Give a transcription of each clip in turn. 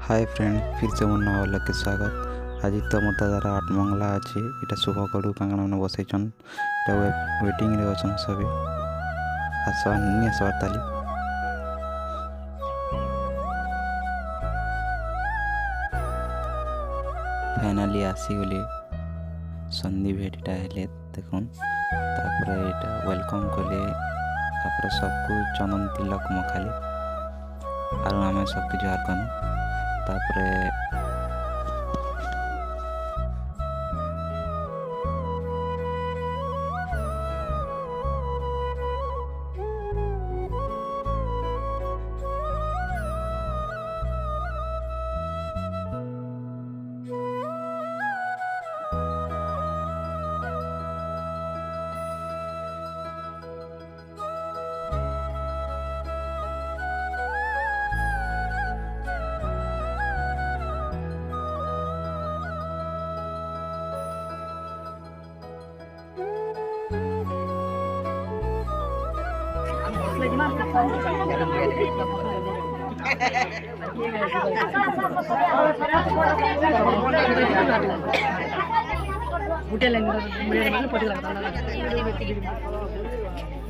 Hi friend, फिर से मुन्ना वाला के स्वागत। आज तो मोर दादार आठ मंगला अच्छे इटा शुभ कड़ू कांगना मैंने बसैछन इटा वेटिंग रे अछन सभी आसवा नहीं आसवार ताली फाइनाली आसीगली सन्धि भेटा हेले देखुन तापर एटा वेलकम कले तापर सबको चंदन तिलक मखाली आरो आमे सबके जोहार कनु तापरे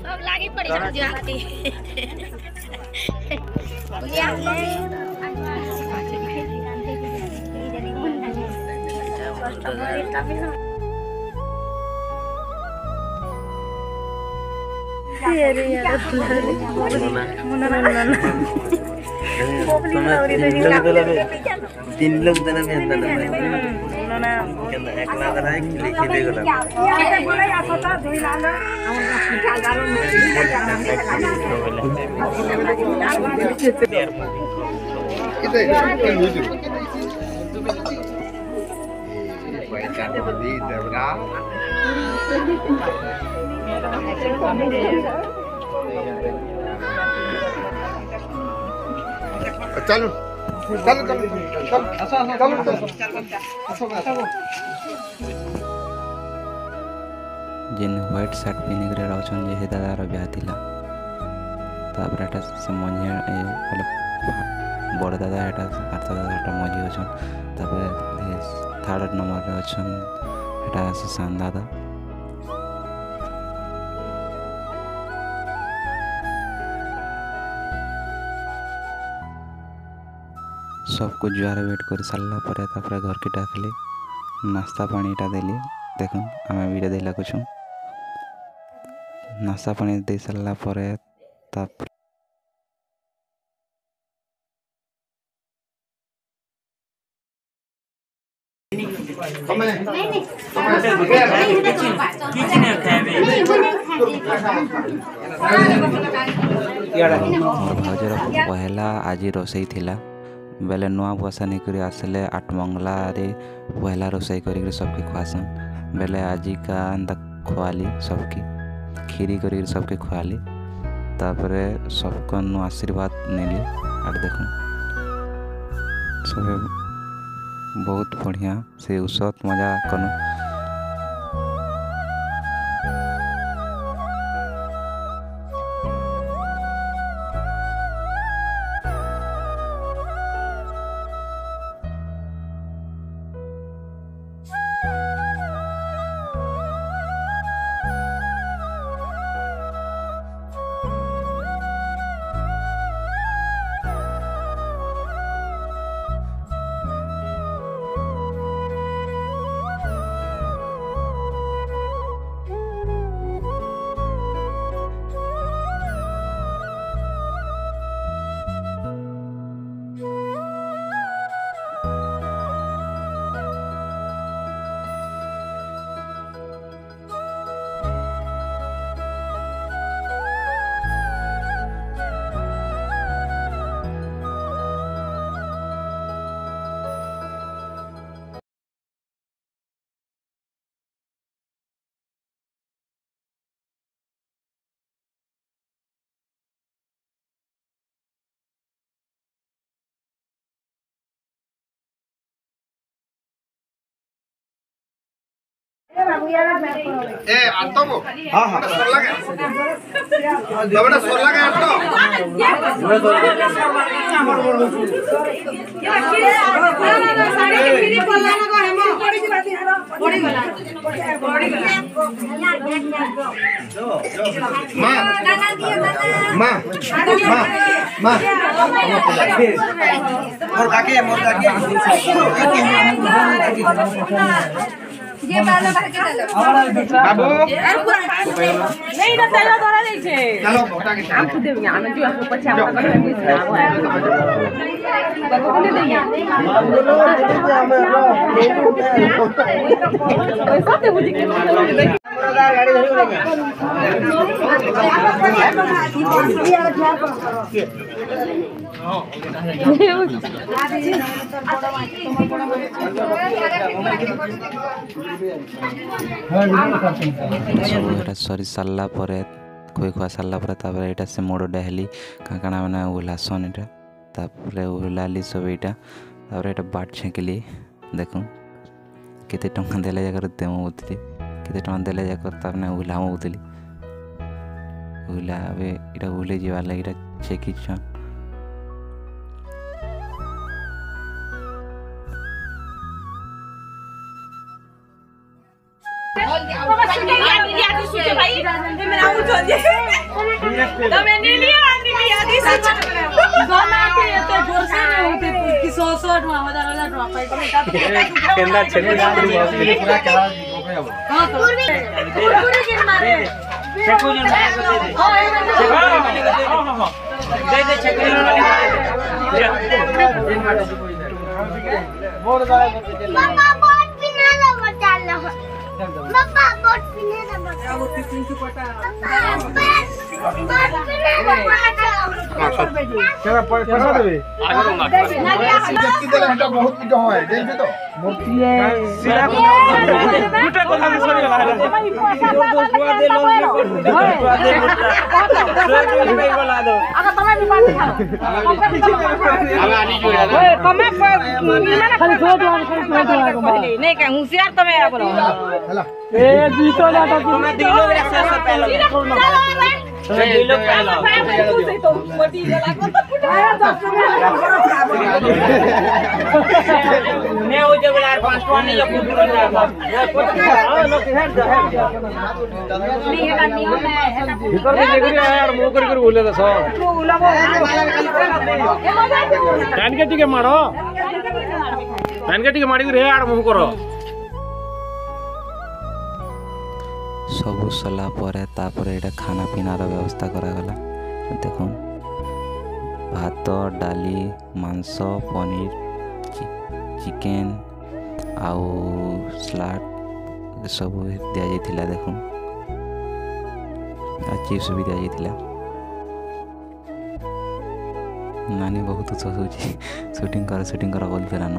सब लागी पड़ी जाती तीन लोग देना भी अंदर ना केना एकला दरा लिखि दे गला चलो चलो चलो जिन व्हाइट शर्ट पिन्ही करे रहछन जे दादार ब्याह थिला तापर एटा से मझिया मतलब बड़ दादा एटा अर्थ दादा एटा मझी अछन तापर थर्ड नंबर रे अछन एटा से सान दादा सबको जुआर वेट कर सारा पर घर के डाकले नास्ता पानी देली देखुन आम वीडियो देला कुछ नास्ता पानी दे सारा पर भाजर पहला आज रोसई थिला बेले नुआ बसा नहीं कर आसले आठ मंगला रे पहला रोसई कर सबके खुआसन बेले आज का खुआली सबके खीरी कर सबके खुआली तापरे सबको नु आशीर्वाद नेली आर देखो सब बहुत बढ़िया से उत्सव मजा कनु ए आतो को हां हां सर लगे दबड़ा सर लगे आतो मां मां मां मोर काके ये बाला भर के डालो बाबू नहीं ना तेल धरा दे छे चलो मोटा के हम खुद देंगे हम जो आपको पछा हम बाबू बोले देंगे पैसा दे मुझे के गाड़ी सरी सारा पर खोई खुआ सारा पर यहाँ से मोड़ डाली काଣା मैंने ओह्लासन यहाँ तापर ओह्लाली सब यहाँ बाट छेकिली देखूँ केते टंका देला जाकर देमु बोलती केते टंका देला जाकर तापने ओह्लामु बोलती ओह्ला अबे इटा ओह्ले जीवार लगे इटा छेकिछन Bapak bot pindah sama kamu pintu kota. क्या पैसा देबे जबकि देला हटा बहुत की हो है देख तो मूर्ति है सिरा को टूटा को हम सरी गला है दो सुआ दे लोन में कर दे सुआ दे सुआ दे बोला दो आगा तमे भी पानी खा आगा आनी जो है ओए कमे खाली छोड़ दो नहीं का होशियार तमे बोलो हेला ए जीतो जाता तुम्हें दिलो में से पहले तुम्हें दिलो पहले तो मोटी गला को मैं वो जब यार 5 टका नहीं या कुछ नहीं रहा लोग हेड नहीं है नियम है भीतर के देगरी यार मो करी करी बोले तो सब पैन के टिके मारो रे यार मो करो सबू सला पर यहाँ खाना पीनार व्यवस्था करागला देखो भात डाली मांस पनीर चिकेन आउ सलाड सब दि जाइथिला देखो चिप्स भी दि जाइथिला नानी बहुत शूटिंग कर बोल फेरान